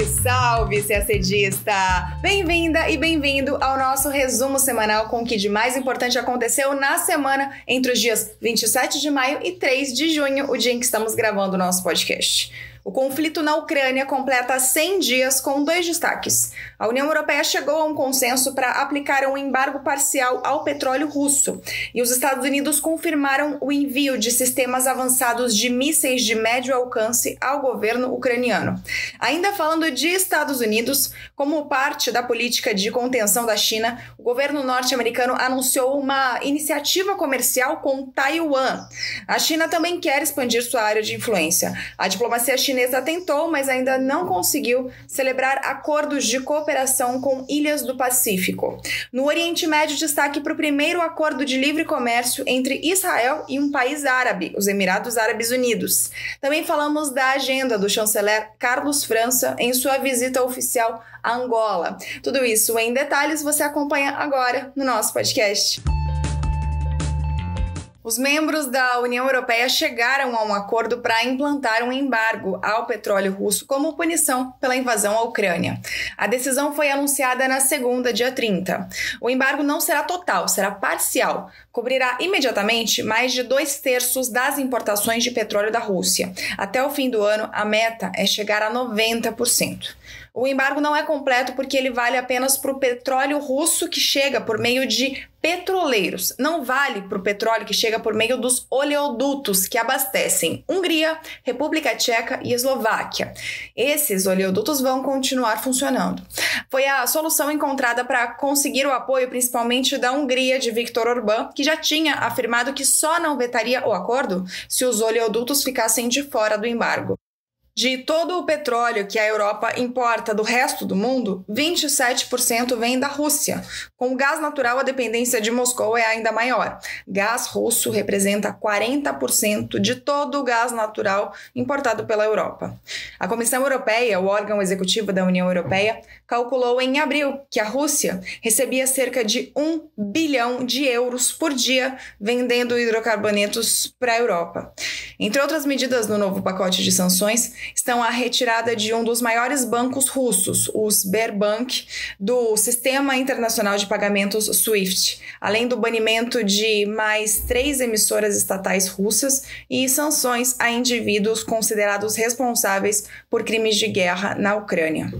Salve, salve, CACDista! Bem-vinda e bem-vindo ao nosso resumo semanal com o que de mais importante aconteceu na semana entre os dias 27 de maio e 3 de junho, o dia em que estamos gravando o nosso podcast. O conflito na Ucrânia completa 100 dias com 2 destaques. A União Europeia chegou a um consenso para aplicar um embargo parcial ao petróleo russo e os Estados Unidos confirmaram o envio de sistemas avançados de mísseis de médio alcance ao governo ucraniano. Ainda falando de Estados Unidos, como parte da política de contenção da China, o governo norte-americano anunciou uma iniciativa comercial com Taiwan. A China também quer expandir sua área de influência. A diplomacia chinesa tentou, mas ainda não conseguiu celebrar acordos de cooperação com ilhas do Pacífico. No Oriente Médio, destaque para o primeiro acordo de livre comércio entre Israel e um país árabe, os Emirados Árabes Unidos. Também falamos da agenda do chanceler Carlos França em sua visita oficial a Angola. Tudo isso em detalhes você acompanha agora no nosso podcast. Os membros da União Europeia chegaram a um acordo para implantar um embargo ao petróleo russo como punição pela invasão à Ucrânia. A decisão foi anunciada na segunda, dia 30. O embargo não será total, será parcial. Cobrirá imediatamente mais de 2/3 das importações de petróleo da Rússia. Até o fim do ano, a meta é chegar a 90%. O embargo não é completo porque ele vale apenas para o petróleo russo que chega por meio de petroleiros. Não vale para o petróleo que chega por meio dos oleodutos que abastecem Hungria, República Tcheca e Eslováquia. Esses oleodutos vão continuar funcionando. Foi a solução encontrada para conseguir o apoio principalmente da Hungria de Viktor Orbán, que já tinha afirmado que só não vetaria o acordo se os oleodutos ficassem de fora do embargo. De todo o petróleo que a Europa importa do resto do mundo, 27% vem da Rússia. Com o gás natural, a dependência de Moscou é ainda maior. Gás russo representa 40% de todo o gás natural importado pela Europa. A Comissão Europeia, o órgão executivo da União Europeia, calculou em abril que a Rússia recebia cerca de 1 bilhão de euros por dia vendendo hidrocarbonetos para a Europa. Entre outras medidas no novo pacote de sanções, estão a retirada de um dos maiores bancos russos, o Sberbank, do Sistema Internacional de Pagamentos SWIFT, além do banimento de mais 3 emissoras estatais russas e sanções a indivíduos considerados responsáveis por crimes de guerra na Ucrânia.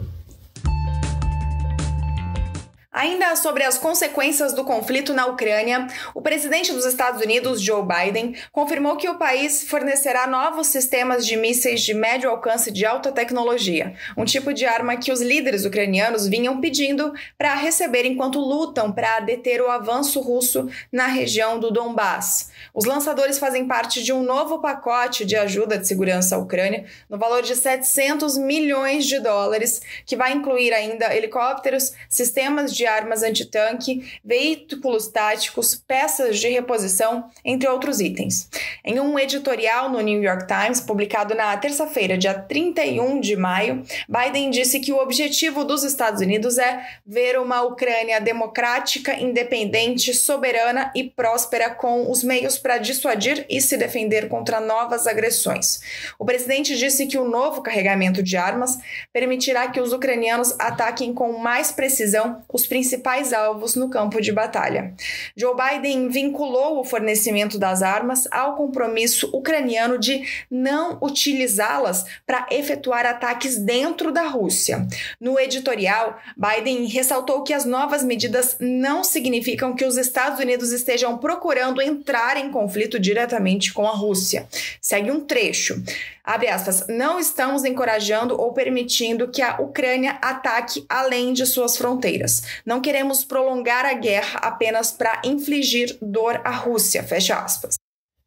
Ainda sobre as consequências do conflito na Ucrânia, o presidente dos Estados Unidos, Joe Biden, confirmou que o país fornecerá novos sistemas de mísseis de médio alcance de alta tecnologia, um tipo de arma que os líderes ucranianos vinham pedindo para receber enquanto lutam para deter o avanço russo na região do Donbass. Os lançadores fazem parte de um novo pacote de ajuda de segurança à Ucrânia, no valor de 700 milhões de dólares, que vai incluir ainda helicópteros, sistemas de armas antitanque, veículos táticos, peças de reposição, entre outros itens. Em um editorial no New York Times, publicado na terça-feira, dia 31 de maio, Biden disse que o objetivo dos Estados Unidos é ver uma Ucrânia democrática, independente, soberana e próspera com os meios para dissuadir e se defender contra novas agressões. O presidente disse que o novo carregamento de armas permitirá que os ucranianos ataquem com mais precisão os principais alvos no campo de batalha. Joe Biden vinculou o fornecimento das armas ao compromisso ucraniano de não utilizá-las para efetuar ataques dentro da Rússia. No editorial, Biden ressaltou que as novas medidas não significam que os Estados Unidos estejam procurando entrar em conflito diretamente com a Rússia. Segue um trecho. Abre aspas, não estamos encorajando ou permitindo que a Ucrânia ataque além de suas fronteiras. Não queremos prolongar a guerra apenas para infligir dor à Rússia, fecha aspas.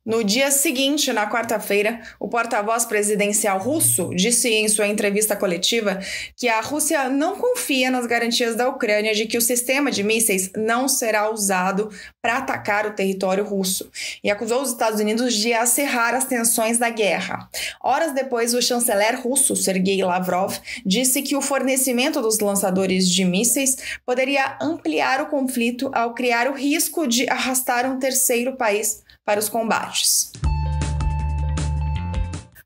No dia seguinte, na quarta-feira, o porta-voz presidencial russo disse em sua entrevista coletiva que a Rússia não confia nas garantias da Ucrânia de que o sistema de mísseis não será usado para atacar o território russo e acusou os Estados Unidos de acerrar as tensões da guerra. Horas depois, o chanceler russo, Sergei Lavrov, disse que o fornecimento dos lançadores de mísseis poderia ampliar o conflito ao criar o risco de arrastar um terceiro país para os combates.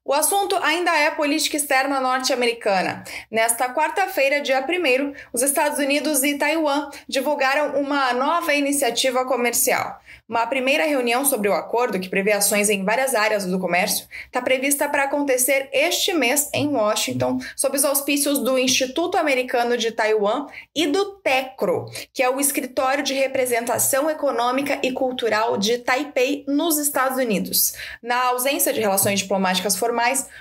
O assunto ainda é política externa norte-americana. Nesta quarta-feira, dia 1º, os Estados Unidos e Taiwan divulgaram uma nova iniciativa comercial. Uma primeira reunião sobre o acordo, que prevê ações em várias áreas do comércio, está prevista para acontecer este mês em Washington, sob os auspícios do Instituto Americano de Taiwan e do TECRO, que é o Escritório de Representação Econômica e Cultural de Taipei, nos Estados Unidos. Na ausência de relações diplomáticas formais,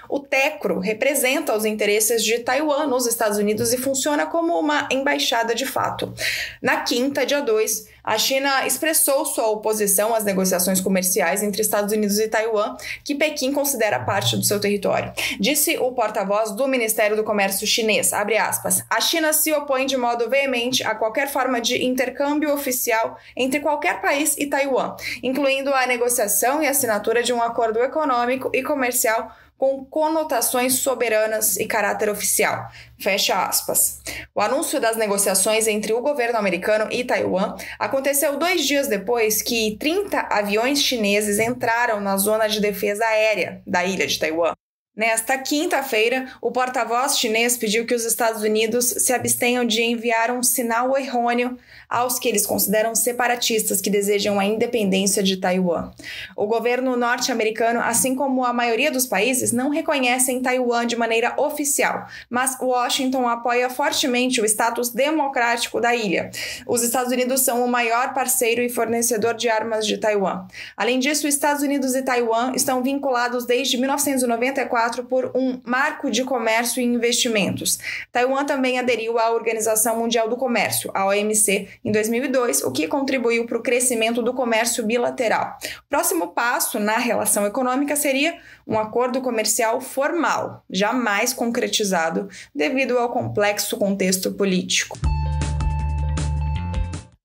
o TECRO representa os interesses de Taiwan nos Estados Unidos e funciona como uma embaixada de fato. Na quinta, dia 2, a China expressou sua oposição às negociações comerciais entre Estados Unidos e Taiwan, que Pequim considera parte do seu território. Disse o porta-voz do Ministério do Comércio chinês, abre aspas, a China se opõe de modo veemente a qualquer forma de intercâmbio oficial entre qualquer país e Taiwan, incluindo a negociação e assinatura de um acordo econômico e comercial com conotações soberanas e caráter oficial. Fecha aspas. O anúncio das negociações entre o governo americano e Taiwan aconteceu 2 dias depois que 30 aviões chineses entraram na zona de defesa aérea da ilha de Taiwan. Nesta quinta-feira, o porta-voz chinês pediu que os Estados Unidos se abstenham de enviar um sinal errôneo aos que eles consideram separatistas que desejam a independência de Taiwan. O governo norte-americano, assim como a maioria dos países, não reconhecem Taiwan de maneira oficial, mas Washington apoia fortemente o status democrático da ilha. Os Estados Unidos são o maior parceiro e fornecedor de armas de Taiwan. Além disso, os Estados Unidos e Taiwan estão vinculados desde 1994 por um marco de comércio e investimentos. Taiwan também aderiu à Organização Mundial do Comércio, a OMC, em 2002, o que contribuiu para o crescimento do comércio bilateral. O próximo passo na relação econômica seria um acordo comercial formal, jamais concretizado devido ao complexo contexto político.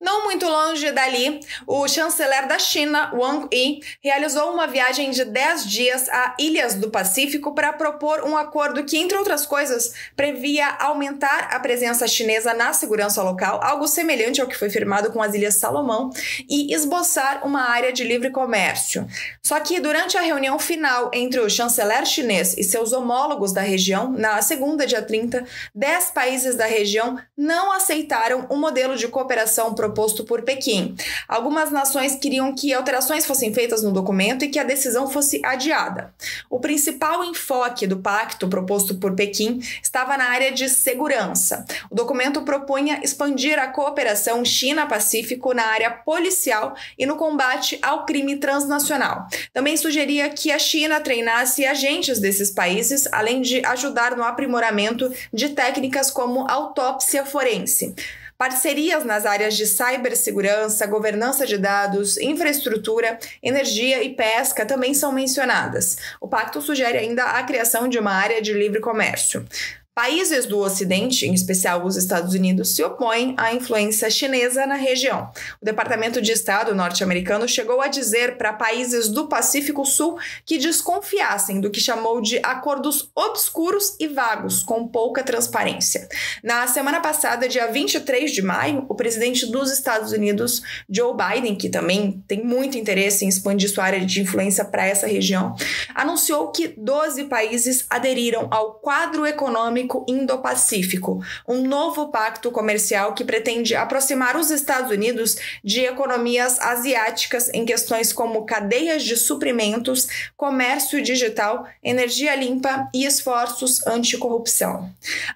Não muito longe dali, o chanceler da China, Wang Yi, realizou uma viagem de 10 dias a Ilhas do Pacífico para propor um acordo que, entre outras coisas, previa aumentar a presença chinesa na segurança local, algo semelhante ao que foi firmado com as Ilhas Salomão, e esboçar uma área de livre comércio. Só que, durante a reunião final entre o chanceler chinês e seus homólogos da região, na segunda, dia 30, 10 países da região não aceitaram o modelo de cooperação proposto por Pequim. Algumas nações queriam que alterações fossem feitas no documento e que a decisão fosse adiada. O principal enfoque do pacto proposto por Pequim estava na área de segurança. O documento propunha expandir a cooperação China-Pacífico na área policial e no combate ao crime transnacional. Também sugeria que a China treinasse agentes desses países, além de ajudar no aprimoramento de técnicas como autópsia forense. Parcerias nas áreas de cibersegurança, governança de dados, infraestrutura, energia e pesca também são mencionadas. O pacto sugere ainda a criação de uma área de livre comércio. Países do Ocidente, em especial os Estados Unidos, se opõem à influência chinesa na região. O Departamento de Estado norte-americano chegou a dizer para países do Pacífico Sul que desconfiassem do que chamou de acordos obscuros e vagos, com pouca transparência. Na semana passada, dia 23 de maio, o presidente dos Estados Unidos, Joe Biden, que também tem muito interesse em expandir sua área de influência para essa região, anunciou que 12 países aderiram ao Quadro Econômico Indo-Pacífico, um novo pacto comercial que pretende aproximar os Estados Unidos de economias asiáticas em questões como cadeias de suprimentos, comércio digital, energia limpa e esforços anticorrupção.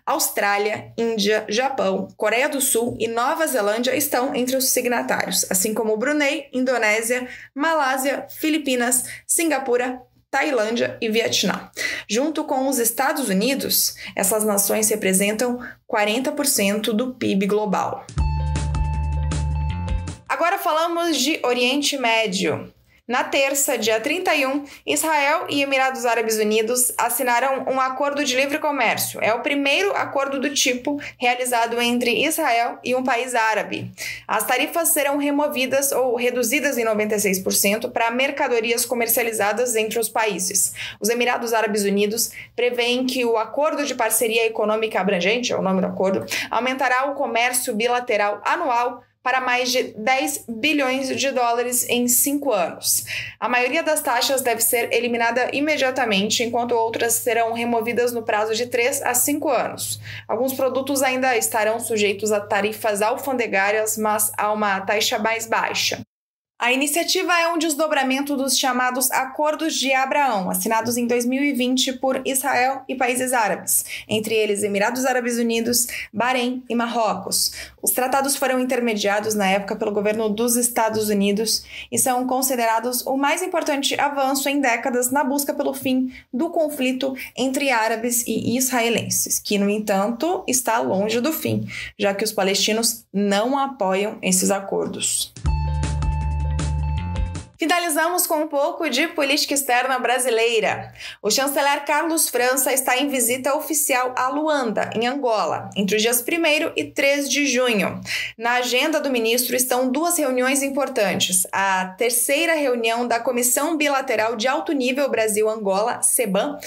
Austrália, Índia, Japão, Coreia do Sul e Nova Zelândia estão entre os signatários, assim como Brunei, Indonésia, Malásia, Filipinas, Singapura, Tailândia e Vietnã. Junto com os Estados Unidos, essas nações representam 40% do PIB global. Agora falamos de Oriente Médio. Na terça, dia 31, Israel e Emirados Árabes Unidos assinaram um acordo de livre comércio. É o primeiro acordo do tipo realizado entre Israel e um país árabe. As tarifas serão removidas ou reduzidas em 96% para mercadorias comercializadas entre os países. Os Emirados Árabes Unidos prevêem que o Acordo de Parceria Econômica Abrangente, é o nome do acordo, aumentará o comércio bilateral anual para mais de 10 bilhões de dólares em 5 anos. A maioria das taxas deve ser eliminada imediatamente, enquanto outras serão removidas no prazo de 3 a 5 anos. Alguns produtos ainda estarão sujeitos a tarifas alfandegárias, mas a uma taxa mais baixa. A iniciativa é um desdobramento dos chamados Acordos de Abraão, assinados em 2020 por Israel e países árabes, entre eles Emirados Árabes Unidos, Bahrein e Marrocos. Os tratados foram intermediados na época pelo governo dos Estados Unidos e são considerados o mais importante avanço em décadas na busca pelo fim do conflito entre árabes e israelenses, que, no entanto, está longe do fim, já que os palestinos não apoiam esses acordos. Finalizamos com um pouco de política externa brasileira. O chanceler Carlos França está em visita oficial a Luanda, em Angola, entre os dias 1º e 3 de junho. Na agenda do ministro estão 2 reuniões importantes. A 3ª reunião da Comissão Bilateral de Alto Nível Brasil-Angola, CEBAM,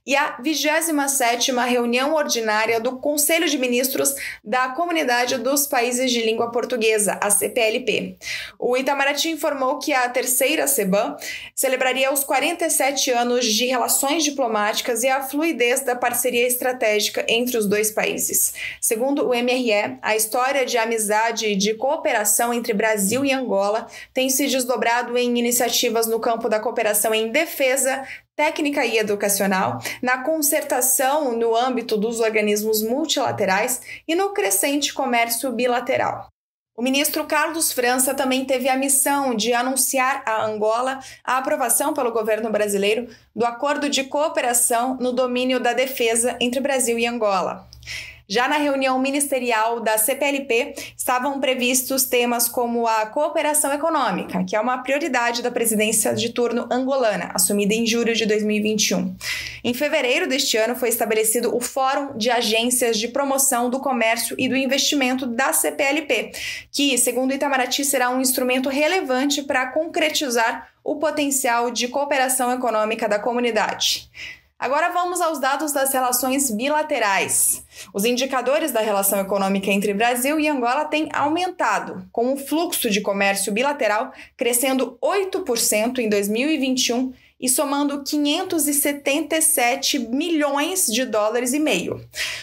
e a 27ª reunião ordinária do Conselho de Ministros da Comunidade dos Países de Língua Portuguesa, a CPLP. O Itamaraty informou que a 3ª CEBAM celebraria os 47 anos de relações diplomáticas e a fluidez da parceria estratégica entre os dois países. Segundo o MRE, a história de amizade e de cooperação entre Brasil e Angola tem se desdobrado em iniciativas no campo da cooperação em defesa, técnica e educacional, na concertação no âmbito dos organismos multilaterais e no crescente comércio bilateral. O ministro Carlos França também teve a missão de anunciar a Angola a aprovação pelo governo brasileiro do Acordo de Cooperação no domínio da defesa entre Brasil e Angola. Já na reunião ministerial da CPLP, estavam previstos temas como a cooperação econômica, que é uma prioridade da presidência de turno angolana, assumida em julho de 2021. Em fevereiro deste ano, foi estabelecido o Fórum de Agências de Promoção do Comércio e do Investimento da CPLP, que, segundo o Itamaraty, será um instrumento relevante para concretizar o potencial de cooperação econômica da comunidade. Agora vamos aos dados das relações bilaterais. Os indicadores da relação econômica entre Brasil e Angola têm aumentado, com o fluxo de comércio bilateral crescendo 8% em 2021 e somando 577 milhões de dólares e meio.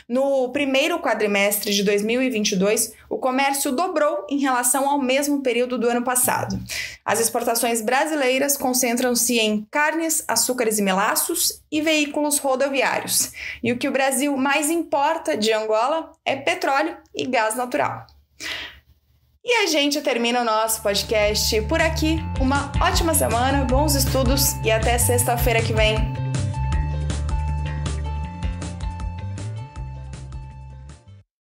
No primeiro quadrimestre de 2022, o comércio dobrou em relação ao mesmo período do ano passado. As exportações brasileiras concentram-se em carnes, açúcares e melaços e veículos rodoviários. E o que o Brasil mais importa de Angola é petróleo e gás natural. E a gente termina o nosso podcast por aqui. Uma ótima semana, bons estudos e até sexta-feira que vem.